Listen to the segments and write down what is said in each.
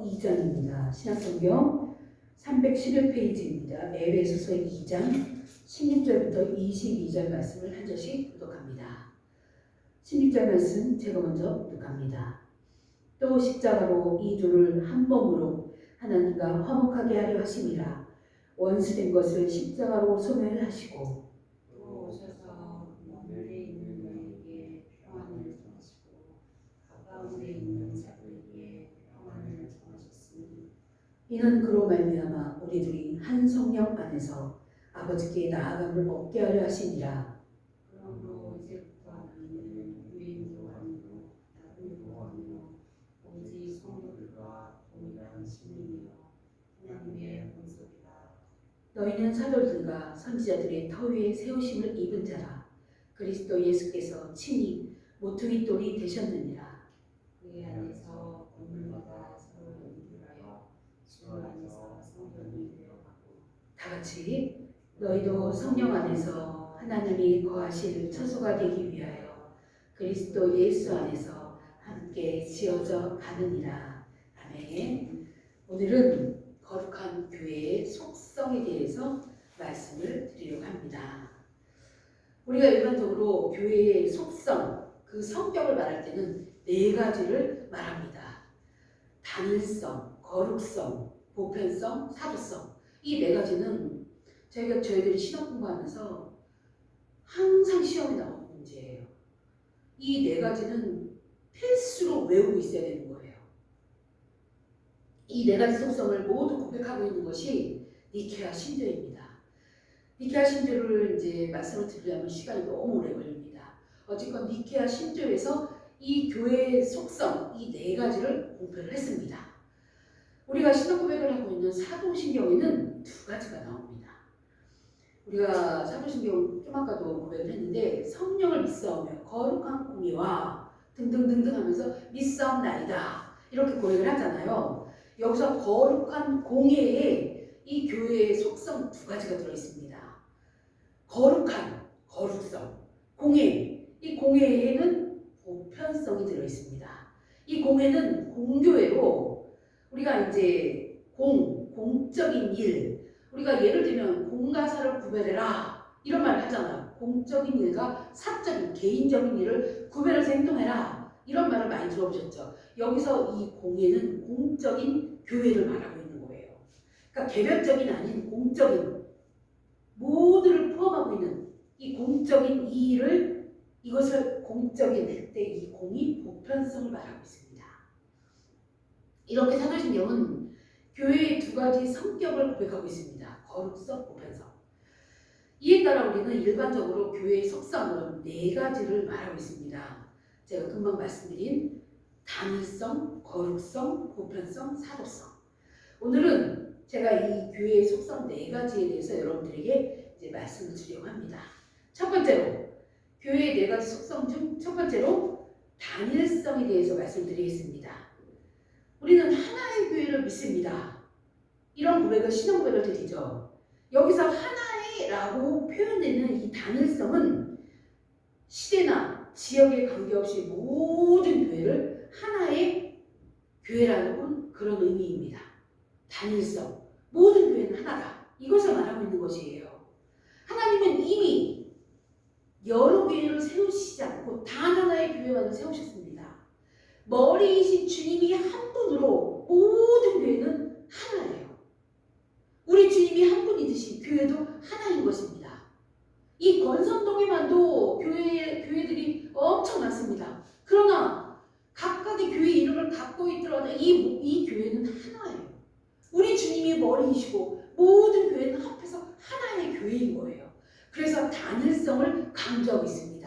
2장입니다. 신약성경 311페이지입니다. 에베소서 2장 16절부터 22절 말씀을 한 절씩 교독합니다. 16절 말씀 제가 먼저 교독합니다. 또 십자가로 이 둘을 한 몸으로 하나님과 화목하게 하려 하심이라. 원수된 것을 십자가로 소멸하시고 또 오셔서 먼데 있는 너에게 평안을 전하시고 가까운 데 있는 자들에게 평안을 전하셨으니 이는 그로 말미암아 우리들이 한 성령 안에서 아버지께 나아감을 얻게 하려 하시니라. 그러므로 이제부터 너희는 유인도 아니요 나그네도 아니요 오직 성도들과 동일한 시민이요 하나님의 본속이라. 너희는 사도들과 선지자들의 터 위에 세우심을 입은 자라. 그리스도 예수께서 친히 모퉁이 돌이 되셨느니라. 그의 안에서 건물마다 서로 연결하여 주 안에서 성전이 되어가고 다 같이 너희도 성령 안에서 하나님이 거하실 처소가 되기 위하여 그리스도 예수 안에서 함께 지어져 가느니라. 아멘. 오늘은 거룩한 교회의 속성에 대해서 말씀을 드리려고 합니다. 우리가 일반적으로 교회의 속성, 그 성격을 말할 때는 네 가지를 말합니다. 단일성, 거룩성, 보편성, 사도성. 이 네 가지는 저희들이 신학 공부하면서 항상 시험에 나오는 문제예요. 이 네 가지는 필수로 외우고 있어야 되는 거예요. 이 네 가지 속성을 모두 고백하고 있는 것이 니케아 신조입니다. 니케아 신조를 이제 말씀을 드리려면 시간이 너무 오래 걸립니다. 어쨌건 니케아 신조에서 이 교회의 속성, 이 네 가지를 공표를 했습니다. 우리가 신학 고백을 하고 있는 사도신경에는 두 가지가 나옵니다. 우리가 사도신경 좀 아까도 고백을 했는데 성령을 믿사오며 거룩한 공의와 등등등등 하면서 믿사옵나이다 이렇게 고백을 하잖아요. 여기서 거룩한 공예에 이 교회의 속성 두 가지가 들어있습니다. 거룩한, 거룩성, 공예. 이 공예에는 보편성이 들어있습니다. 이 공예는 공교회로 우리가 이제 공적인 일, 우리가 예를 들면 공과 사를 구별해라 이런 말을 하잖아요. 공적인 일과 사적인, 개인적인 일을 구별해서 행동해라 이런 말을 많이 들어보셨죠. 여기서 이 공예는 공적인 교회를 말하고 있는 거예요. 그러니까 개별적인 아닌 공적인 모두를 포함하고 있는 이 공적인 이 일을 이것을 공적인 할 때 이 공이 보편성을 말하고 있습니다. 이렇게 사도신경은 교회의 두 가지 성격을 고백하고 있습니다. 거룩성, 보편성. 이에 따라 우리는 일반적으로 교회의 속성으로 네 가지를 말하고 있습니다. 제가 금방 말씀드린 단일성, 거룩성, 보편성, 사도성. 오늘은 제가 이 교회의 속성 네 가지에 대해서 여러분들에게 이제 말씀을 드리려고 합니다. 첫 번째로 교회의 네 가지 속성 중 첫 번째로 단일성에 대해서 말씀드리겠습니다. 우리는 하나의 교회를 믿습니다. 이런 고백을 신앙 고백을 드리죠. 여기서 하나의라고 표현되는 이 단일성은 시대나 지역에 관계없이 모든 교회를 하나의 교회라는 그런 의미입니다. 단일성. 모든 교회는 하나다. 이것을 말하고 있는 것이에요. 하나님은 이미 여러 교회를 세우시지 않고 단 하나의 교회만을 세우셨습니다. 머리이신 주님이 한 분으로 모든 교회는 하나예요. 우리 주님이 한 분이듯이 교회도 하나인 것입니다. 이 권선동에만도 교회들이 엄청 많습니다. 그러나 각각의 교회 이름을 갖고 있더라도 이 교회는 하나예요. 우리 주님이 머리이시고 모든 교회는 합해서 하나의 교회인 거예요. 그래서 단일성을 강조하고 있습니다.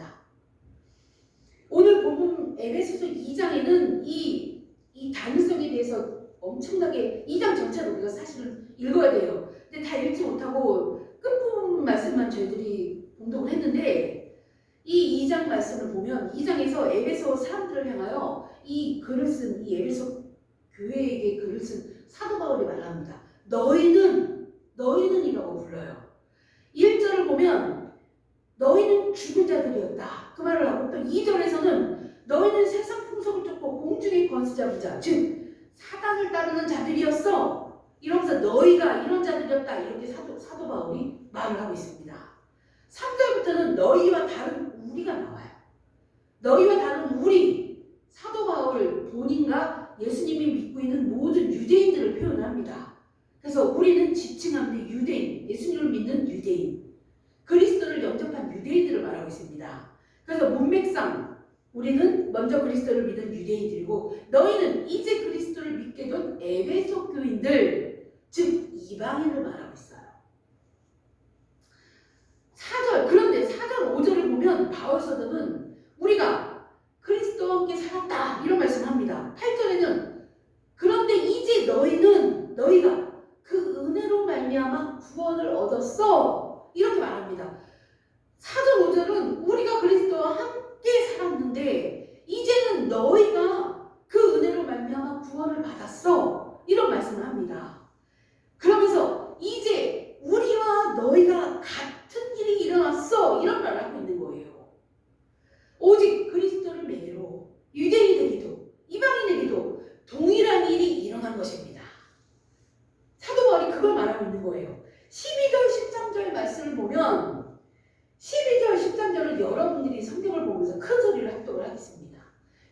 오늘 본문 에베소서 2장에는 이 단일성에 대해서 엄청나게 2장 전체를 우리가 사실은 읽어야 돼요. 근데 다 읽지 못하고 끝부분 말씀만 저희들이 봉독을 했는데 이 2장 말씀을 보면 2장에서 에베소 사람들을 향하여 이 글을 쓴 이 에베소 교회에게 글을 쓴 사도 바울이 말합니다. 너희는 이라고 불러요. 1절을 보면 너희는 죽은 자들이었다. 그 말을 하고 또 2절에서는 너희는 세상 풍속을 쫓고 공중의 권세 잡은 자, 즉 사단을 따르는 자들이었어. 이러면서 너희가 이런 자들이었다. 이렇게 사도 바울이 말을 하고 있습니다. 3절부터는 너희와 다른 우리가 나와요. 너희와 다른 우리, 사도 바울 본인과 예수님이 믿고 있는 모든 유대인들을 표현합니다. 그래서 우리는 지칭하는데 유대인, 예수님을 믿는 유대인, 그리스도를 영접한 유대인들을 말하고 있습니다. 그래서 문맥상 우리는 먼저 그리스도를 믿은 유대인들이고 너희는 이제 그리스도를 믿게 된 에베소 교인들, 즉 이방인을 말하고 있어요. 4절, 그런데 4절 5절을 보면 바울 사도는 우리가 그리스도와 함께 살았다 이런 말씀합니다. 8절에는 그런데 이제 너희가 그 은혜로 말미암아 구원을 얻었어 이렇게 말합니다. 4절 5절은 우리가 그리스도와 함께 살았는데 이제는 너희가 그 은혜로 말미암아 구원을 받았어 이런 말씀을 합니다. 그러면서 이제 우리와 너희가 같은 일이 일어났어 이런 말을 하고 있는 거예요. 오직 그리스도를 매개로 유대인에게도 이방인에게도 동일한 일이 일어난 것입니다. 사도 바울이 그걸 말하고 있는 거예요. 12절 13절 말씀을 보면 12절 13절은 여러분들이 성경을 보면서 큰 소리로 합독을 하겠습니다.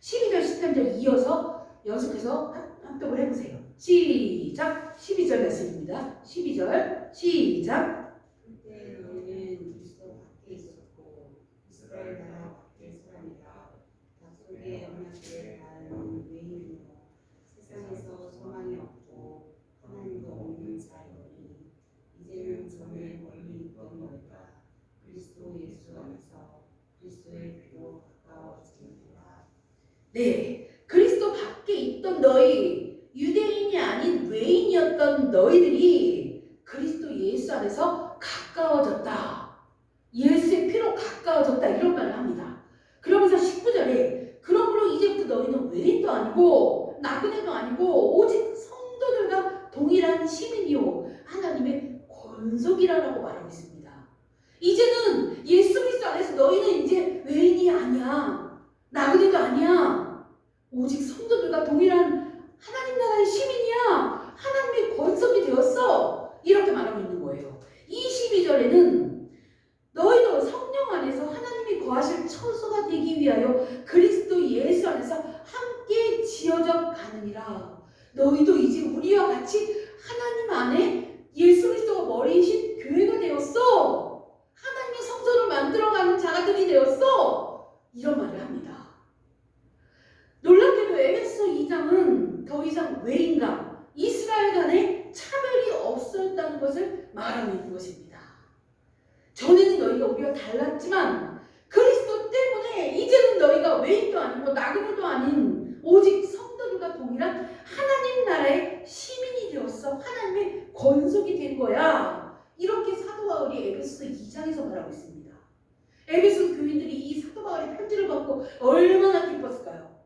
12절 13절 이어서 연속해서 합독을 해보세요. 시작. 12절 말씀입니다. 12절 시작. 그때 너희는 그리스도 밖에 있었고 이스라엘 나라 밖에 사람이라 약속의 언약을 닮은 외인이요 세상에서 소망이 없고 하나님도 없는 자이오니 이제는 전에 멀리 있던 너희가 그리스도 예수 안에서 그리스도의 피로 가까워지니라. 네, 그리스도 밖에 있던 너희, 유대인이 아닌 외인이었던 너희들이 그리스도 예수 안에서 가까워졌다. 예수의 피로 가까워졌다. 이런 말을 합니다. 그러면서 19절에 그러므로 이제부터 너희는 외인도 아니고 나그네도 아니고 오직 성도들과 동일한 시민이요 하나님의 권속이라고 말하고 있습니다. 이제는 예수 그리스도 안에서 너희는 이제 외인이 아니야. 나그네도 아니야. 오직 성도들과 동일한 하나님 나라의 시민이야. 하나님의 권속이 되었어. 이렇게 말하고 있는 거예요. 22절에는 너희도 성령 안에서 하나님이 거하실 처소가 되기 위하여 그리스도 예수 안에서 함께 지어져 가느니라. 너희도 이제 우리와 같이 하나님 안에 예수 그리스도가 머리이신 교회가 되었어. 하나님의 성소를 만들어가는 자들이 되었어. 이런 말을 합니다. 놀랍게도 에베소 2장은 더 이상 외인과 이스라엘 간에 차별이 없었다는 것을 말하고 있는 것입니다. 전에는 너희가 우리가 달랐지만 그리스도 때문에 이제는 너희가 외인도 아니고 나그네도 아닌 오직 성도들과 동일한 하나님 나라의 시민이 되었어. 하나님의 권속이 된 거야. 이렇게 사도 바울이 에베소 2장에서 말하고 있습니다. 에베소 교인들이 이 사도 바울의 편지를 받고 얼마나 기뻤을까요?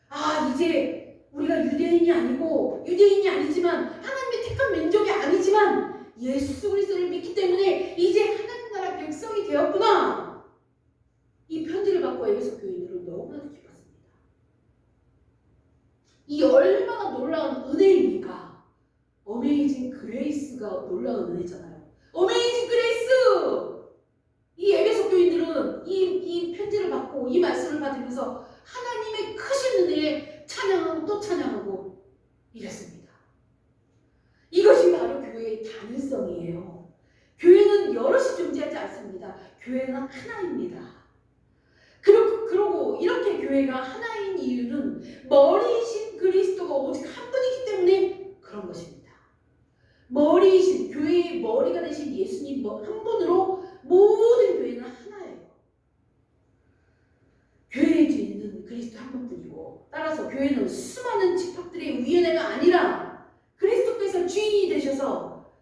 아, 이제 우리가 유대인이 아니지만 하나님의 택한 민족이 아니지만 예수 그리스도를 믿기 때문에 이제 하나님 나라 백성이 되었구나. 이 편지를 받고 에베소 교인들은 너무나도 기뻤습니다. 이 얼마나 놀라운 은혜입니까? 어메이징 그레이스가 놀라운 은혜잖아요. 어메이징 그레이스! 이 에베소 교인들은 이 편지를 받고 이 말씀을 받으면서 하나님의 크신 은혜에 찬양하고 또 찬양하고 이랬습니다. 이것이 바로 교회의 단일성이에요. 교회는 여럿이 존재하지 않습니다. 교회는 하나입니다. 그리고 이렇게 교회가 하나인 이유는 머리이신 그리스도가 오직 한 분이기 때문에 그런 것입니다. 머리이신 교회의 머리가 되신 예수님 한 분으로 모든 교회는 하나예요. 교회의 주인은 그리스도 한 분뿐이고 따라서 교회는 수많은 집합들의 위원회가 아니라 그리스도께서 주인이 되셔서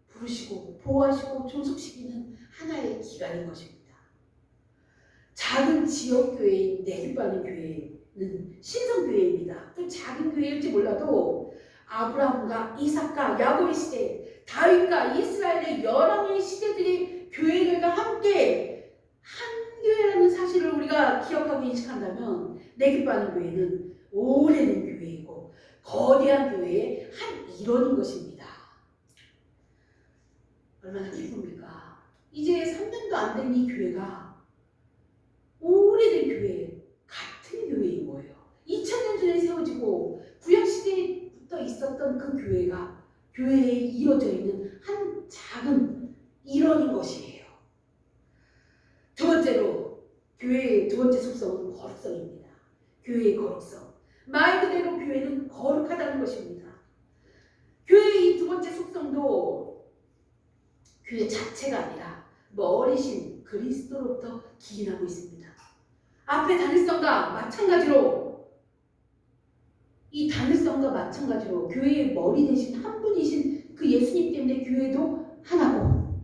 부르시고 보호하시고 종속시키는 하나의 기관인 것입니다. 작은 지역교회인 내집바는 교회는 신성교회입니다. 또 작은 교회일지 몰라도 아브라함과 이삭과 야곱의 시대, 다윗과 이스라엘의 열왕의 시대들의 교회들과 함께 한 교회라는 사실을 우리가 기억하고 인식한다면 내집바는 교회는 오래된 교회이고 거대한 교회의 한 일원인 것입니다. 얼마나 기쁩니까? 이제 3년도 안 된 이 교회가 오래된 교회, 같은 교회인 거예요. 2000년 전에 세워지고 구약시대부터 있었던 그 교회가 교회에 이어져 있는 한 작은 일원인 것이에요. 두 번째로 교회의 두 번째 속성은 거룩성입니다. 교회의 거룩성. 말 그대로 교회는 거룩하다는 것입니다. 교회의 이 두 번째 속성도 교회 자체가 아니라 머리신 그리스도로부터 기인하고 있습니다. 앞에 단일성과 마찬가지로 이 단일성과 마찬가지로 교회의 머리 대신 한 분이신 그 예수님 때문에 교회도 하나고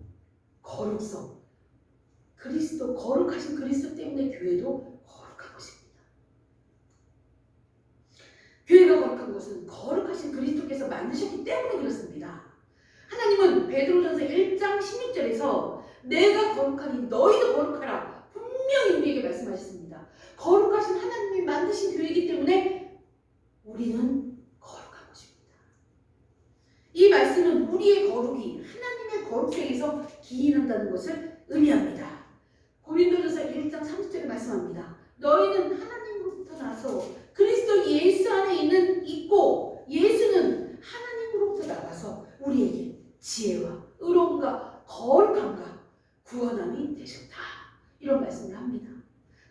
거룩성 그리스도 거룩하신 그리스도 때문에 교회도 거룩한 것입니다. 교회가 거룩한 것은 거룩하신 그리스도께서 만드셨기 때문에 그렇습니다. 하나님은 베드로전서 1장 16절에서 내가 거룩하니 너희도 거룩하라 분명히 우리에게 말씀하셨습니다. 거룩하신 하나님이 만드신 교회이기 때문에 우리는 거룩한 것입니다. 이 말씀은 우리의 거룩이 하나님의 거룩에서 기인한다는 것을 의미합니다. 고린도전서 1장 30절에 말씀합니다. 너희는 하나님으로부터 나서 그리스도 예수 안에 있고 예수는 하나님으로부터 나와서 우리에게 지혜와 의로움과 거룩함과 구원함이 되셨다. 이런 말씀을 합니다.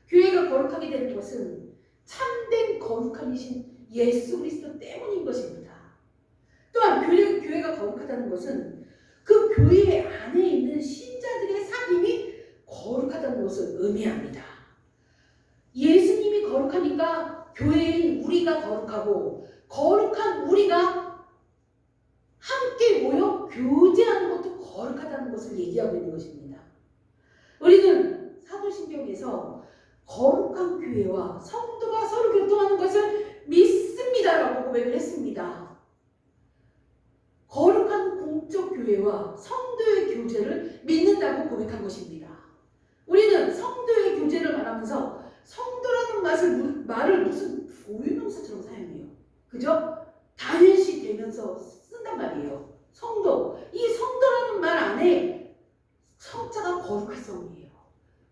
교회가 거룩하게 되는 것은 참된 거룩함이신 예수 그리스도 때문인 것입니다. 또한 교회가 거룩하다는 것은 그 교회 안에 있는 신자들의 삶이 거룩하다는 것을 의미합니다. 예수님이 거룩하니까 교회인 우리가 거룩하고 거룩한 우리가 함께 모여 교제하는 것도 거룩하다는 것을 얘기하고 있는 것입니다. 우리는 사도신경에서 거룩한 교회와 성도가 서로 교통하는 것을 믿습니다라고 고백을 했습니다. 거룩한 공적 교회와 성도의 교제를 믿는다고 고백한 것입니다. 우리는 성도의 교제를 말하면서 성도라는 말을 무슨 고유명사처럼 사용해요. 그죠? 당연시 되면서 쓴단 말이에요. 성도. 이 성도라는 말 안에 성자가 거룩한 성이에요.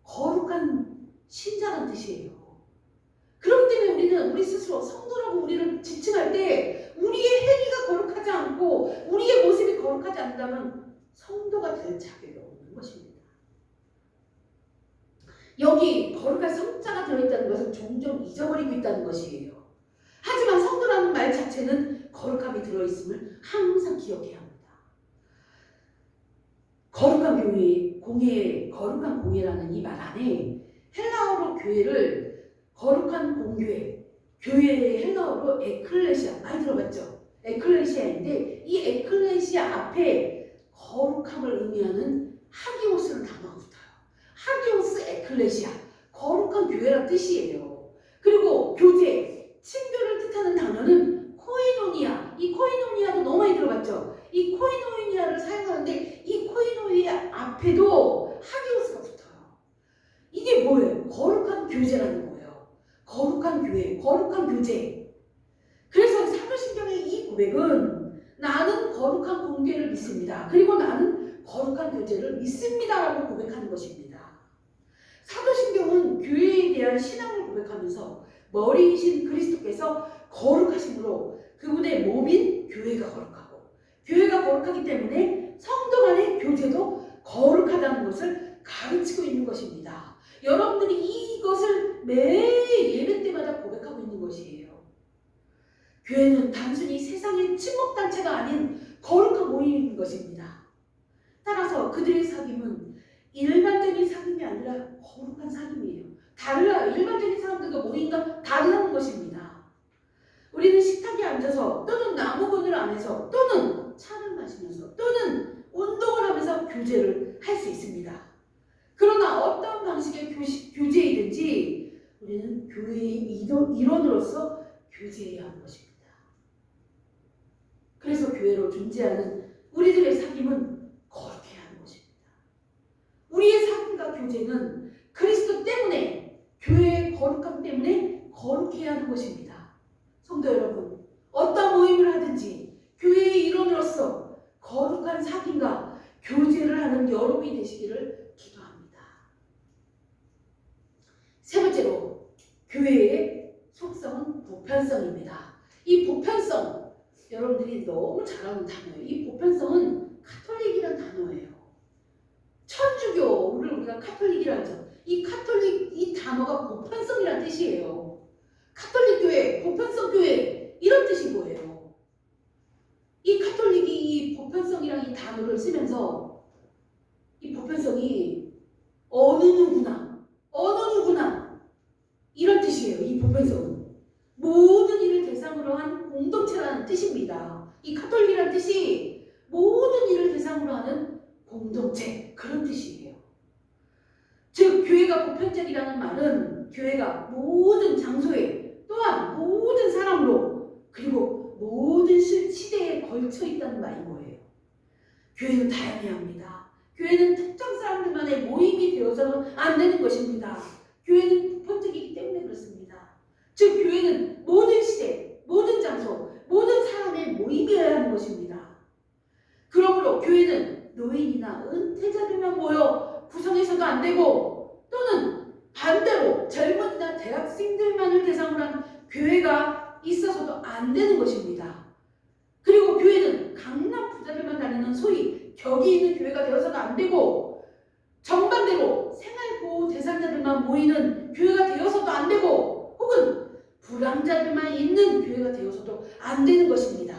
거룩한 신자라는 뜻이에요. 그렇기 때문에 우리는 우리 스스로 성도라고 우리를 지칭할 때 우리의 행위가 거룩하지 않고 우리의 모습이 거룩하지 않다면 성도가 될 자격이 없는 것입니다. 여기 거룩한 성자가 들어있다는 것은 종종 잊어버리고 있다는 것이에요. 하지만 성도라는 말 자체는 거룩함이 들어있음을 항상 기억해야 합니다. 거룩한 공예라는 이 말 안에 헬라어로 교회를 거룩한 공교회, 교회의 헬라어로 에클레시아 많이 들어봤죠? 에클레시아인데 이 에클레시아 앞에 거룩함을 의미하는 하기오스라는 단어가 붙어요. 하기오스 에클레시아, 거룩한 교회란 뜻이에요. 그리고 교제, 친교를 뜻하는 단어는 코이노니아, 이 코이노니아도 너무 많이 들어봤죠? 이 코이노니아를 사용하는데 이 코이노니아 앞에도 하기오스가 붙어요. 이게 뭐예요? 거룩한 교제라는 거예요. 거룩한 교회, 거룩한 교제. 그래서 사도신경의 이 고백은 나는 거룩한 공교회를 믿습니다. 그리고 나는 거룩한 교제를 믿습니다라고 고백하는 것입니다. 사도신경은 교회에 대한 신앙을 고백하면서 머리이신 그리스도께서 거룩하심으로 그분의 몸인 교회가 거룩하고 교회가 거룩하기 때문에 성도 간의 교제도 거룩하다는 것을 가르치고 있는 것입니다. 여러분들이 이것을 매 예배 때마다 고백하고 있는 것이에요. 교회는 단순히 세상의 친목단체가 아닌 거룩한 모임인 것입니다. 따라서 그들의 사귐은 일반적인 사귐이 아니라 거룩한 사귐이에요. 일반적인 사람들과 모임과 다르다는 것입니다. 우리는 식탁에 앉아서 또는 나무그늘 안에서 또는 차를 마시면서 또는 운동을 하면서 교제를 할 수 있습니다. 그러나 어떤 방식의 교제이든지 우리는 교회의 일원으로서 교제해야 하는 것입니다. 그래서 교회로 존재하는 우리들의 사귐은 거룩해야 하는 것입니다. 우리의 사귐과 교제는 그리스도 때문에 교회의 거룩함 때문에 거룩해야 하는 것입니다. 교회의 속성은 보편성입니다. 이 보편성, 여러분들이 너무 잘 아는 단어예요. 이 보편성은 카톨릭이라는 단어예요. 천주교, 우리가 카톨릭이라 하죠. 이 카톨릭, 이 단어가 보편성이라는 뜻이에요. 카톨릭 교회, 보편성 교회, 이런 뜻인 거예요. 이 카톨릭이 이 보편성이라는 이 단어를 쓰면서 이 보편성이 어느 누구나 이런 뜻이에요. 이 보편성은 모든 일을 대상으로 한 공동체라는 뜻입니다. 이 카톨릭이라는 뜻이 모든 일을 대상으로 하는 공동체, 그런 뜻이에요. 즉 교회가 보편적이라는 말은 교회가 모든 장소에 또한 모든 사람으로 그리고 모든 시대에 걸쳐 있다는 말인 거예요. 교회는 다양해야 합니다. 교회는 특정 사람들만의 모임이 되어서는 안 되는 것입니다. 교회는 보편적이기 때문에 그렇습니다. 즉 교회는 모든 시대, 모든 장소, 모든 사람의 모임이어야 하는 것입니다. 그러므로 교회는 노인이나 은퇴자들만 모여 구성해서도 안 되고 또는 반대로 젊은이나 대학생들만을 대상으로 한 교회가 있어서도 안 되는 것입니다. 그리고 교회는 강남 부자들만 다니는 소위 격이 있는 교회가 되어서도 안 되고 정반대로 생활보호 대상자들만 모이는 교회가 되어서도 안 되고 혹은 불황자들만 있는 교회가 되어서도 안 되는 것입니다.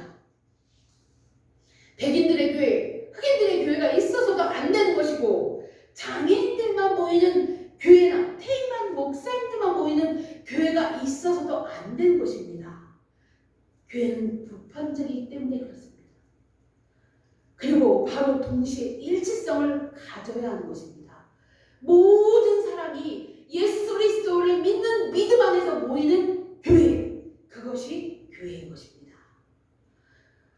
백인들의 교회, 흑인들의 교회가 있어서도 안 되는 것이고 장애인들만 모이는 교회나 퇴임한 목사님들만 모이는 교회가 있어서도 안 되는 것입니다. 교회는 보편적이기 때문에 그렇습니다. 그리고 바로 동시에 일치성을 가져야 하는 것입니다. 모든 사람이 예수 그리스도를 믿는 믿음 안에서 모이는 교회, 그것이 교회인 것입니다.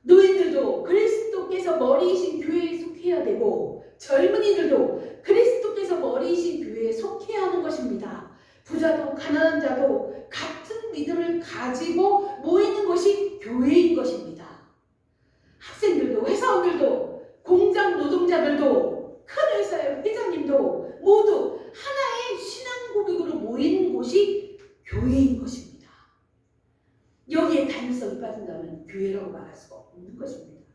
노인들도 그리스도께서 머리이신 교회에 속해야 되고 젊은이들도 그리스도께서 머리이신 교회에 속해야 하는 것입니다. 부자도 가난한 자도 같은 믿음을 가지고 모이는 것이 교회인 것입니다. 학생들도 회사원들도 공장 노동자들도 큰 회사의 회장님도 모두 하나의 신앙 고백으로 모이는 곳이 교회인 것입니다. 여기에 다양성이 빠진다면 교회라고 말할 수가 없는 것입니다.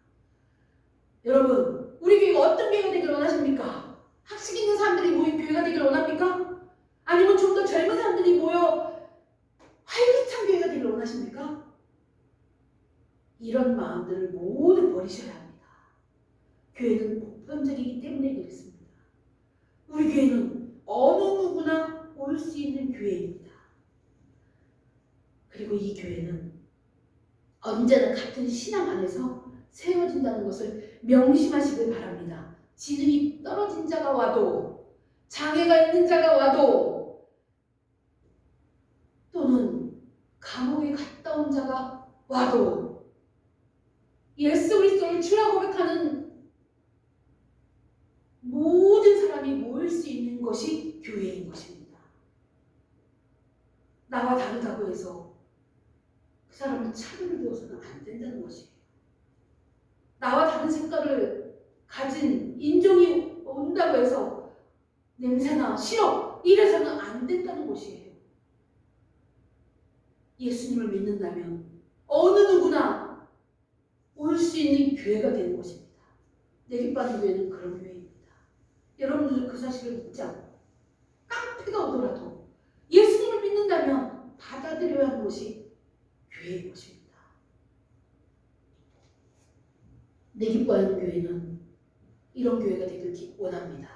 여러분, 우리 교회가 어떤 교회가 되기를 원하십니까? 학식 있는 사람들이 모인 교회가 되기를 원합니까? 아니면 좀 더 젊은 사람들이 모여 활기찬 교회가 되기를 원하십니까? 이런 마음들을 모두 버리셔야 합니다. 교회는 보편적이기 때문에 그렇습니다. 우리 교회는 어느 누구나 올 수 있는 교회입니다. 그리고 이 교회는 언제나 같은 신앙 안에서 세워진다는 것을 명심하시길 바랍니다. 지능이 떨어진 자가 와도 장애가 있는 자가 와도 또는 감옥에 갔다 온 자가 와도 예수 그리스도를 주라 고백하는 모든 사람이 모일 수 있는 것이 교회인 것입니다. 나와 다르다고 해서 그 사람은 차별을 두어서는 안 된다는 것이에요. 나와 다른 색깔을 가진 인종이 온다고 해서 냄새나 싫어 이래서는 안 된다는 것이에요. 예수님을 믿는다면 어느 누구나 올 수 있는 교회가 되는 것입니다. 내 깃바른 교회는 그런 교회입니다. 여러분들 그 사실을 믿지 않고 깡패가 오더라도 예수님을 믿는다면 받아들여야 하는 것이 교회인 것입니다. 내 기뻐하는 교회는 이런 교회가 되길 원합니다.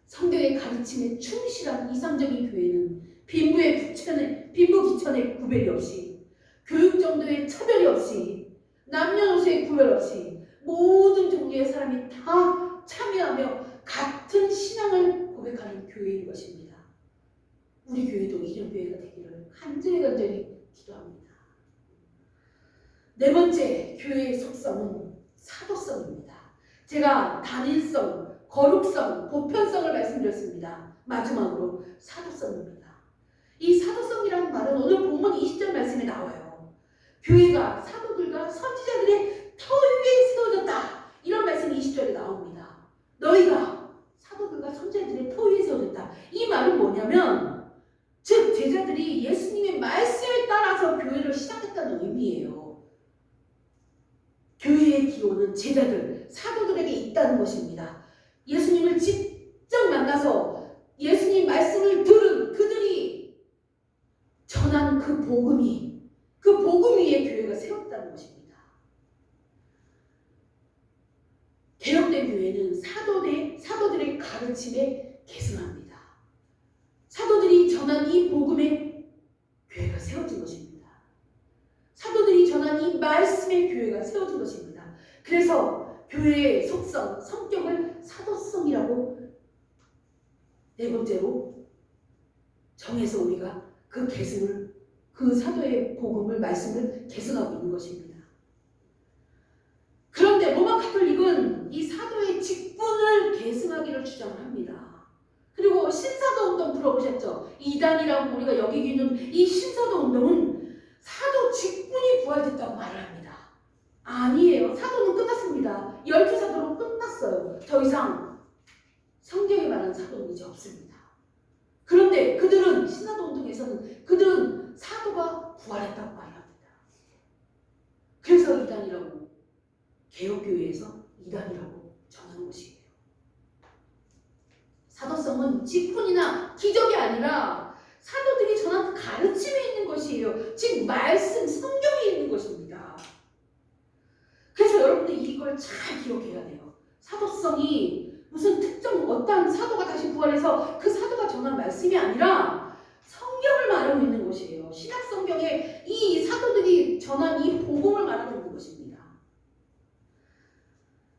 성경의 가르침에 충실한 이상적인 교회는 빈부 기천의 구별이 없이 교육 정도의 차별이 없이 남녀노소의 구별 없이 모든 종류의 사람이 다 참여하며 같은 신앙을 고백하는 교회인 것입니다. 우리 교회도 이런 교회가 되기를 간절히 기도합니다. 네 번째 교회의 속성은 사도성입니다. 제가 단일성, 거룩성, 보편성을 말씀드렸습니다. 마지막으로 사도성입니다. 이 사도성이라는 말은 오늘 본문 20절 말씀에 나와요. 교회가 사도들과 선지자들의 터 위에 세워졌다. 이런 말씀이 20절에 나옵니다. 너희가 사도들과 선지자들의 터 위에 세워졌다. 이 말은 뭐냐면 즉 제자들이 제자들, 사도들에게 있다는 것입니다. 예수님을 직접 만나서 예수님 말씀을 들은 그들이 전한 그 복음 위에 교회가 세웠다는 것입니다. 개혁된 교회는 사도들의 가르침에 계승합니다. 사도들이 전한 이 복음에 교회가 세워진 것입니다. 사도들이 전한 이 말씀의 교회가 세워진 것입니다. 그래서 교회의 속성, 성격을 사도성이라고 네 번째로 정해서 우리가 그 계승을, 그 사도의 복음을, 말씀을 계승하고 있는 것입니다. 그런데 로마 가톨릭은 이 사도의 직분을 계승하기를 주장합니다. 그리고 신사도 운동 들어보셨죠? 이단이라고 우리가 여기기는 이 신사도 운동은 사도 직분이 부활됐다고 말을 합니다. 아니에요. 사도는 끝났습니다. 12사도로 끝났어요. 더 이상 성경에 말하는 사도는 이제 없습니다. 그런데 그들은, 신사도 운동에서는 그들은 사도가 부활했다고 말합니다. 그래서 이단이라고, 개혁교회에서 이단이라고 정하는 것이에요. 사도성은 직분이나 기적이 아니라 사도들이 전한 가르침에 있는 것이에요. 즉 말씀, 성경에 있는 것입니다. 그래서 여러분들 이걸 잘 기억해야 돼요. 사도성이 무슨 특정 어떤 사도가 다시 부활해서 그 사도가 전한 말씀이 아니라 성경을 말하고 있는 것이에요. 신약 성경에 이 사도들이 전한 이 복음을 말하고 있는 것입니다.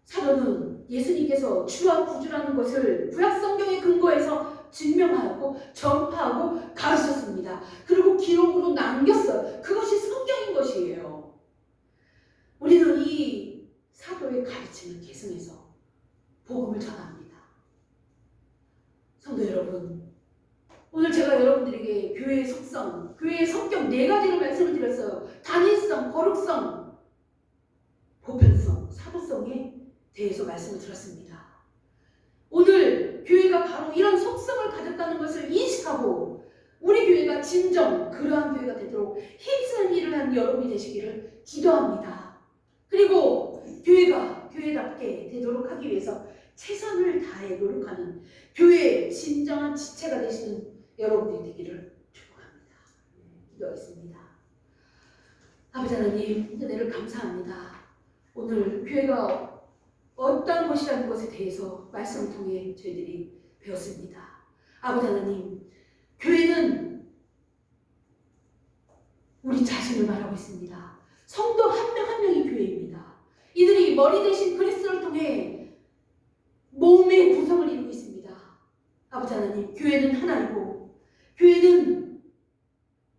사도는 예수님께서 주와 구주라는 것을 구약 성경에 근거해서 증명하고 전파하고 가르쳤습니다. 그리고 기록으로 남겼어요. 그것이 성경인 것이에요. 우리는 이 사도의 가르침을 계승해서 복음을 전합니다. 성도 여러분, 오늘 제가 여러분들에게 교회의 속성, 교회의 성격 네 가지를 말씀을 드렸어요. 단일성, 거룩성, 보편성, 사도성에 대해서 말씀을 드렸습니다. 오늘 교회가 바로 이런 속성을 가졌다는 것을 인식하고 우리 교회가 진정 그러한 교회가 되도록 힘쓰는 일을 하는 여러분이 되시기를 기도합니다. 그리고 교회가 교회답게 되도록 하기 위해서 최선을 다해 노력하는 교회의 진정한 지체가 되시는 여러분들이 되기를 축복합니다. 기도하겠습니다. 아버지 하나님, 은혜를 감사합니다. 오늘 교회가 어떤 것이라는 것에 대해서 말씀을 통해 저희들이 배웠습니다. 아버지 하나님, 교회는 우리 자신을 말하고 있습니다. 성도 한 명 한 명이 교회입니다. 이들이 머리 대신 그리스도를 통해 몸의 구성을 이루고 있습니다. 아버지 하나님, 교회는 하나이고 교회는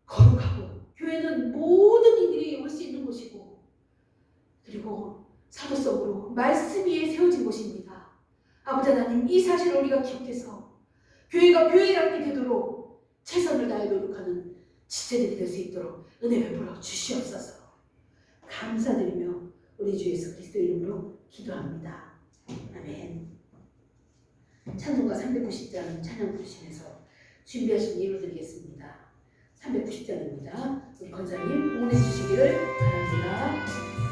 거룩하고 교회는 모든 이들이 올 수 있는 곳이고 그리고 사도성으로 말씀 위에 세워진 곳입니다. 아버지 하나님, 이 사실을 우리가 기억해서 교회가 교회답게 되도록 최선을 다해 노력하는 지체들이 될 수 있도록 은혜 베풀어 주시옵소서. 감사드리며 우리 주 예수 그리스도 이름으로 기도합니다. 아멘. 찬송가 390장 찬양 부르시면서 준비하신 예를 드리겠습니다. 390장입니다. 우리 권사님 봉헌해 주시기를 바랍니다.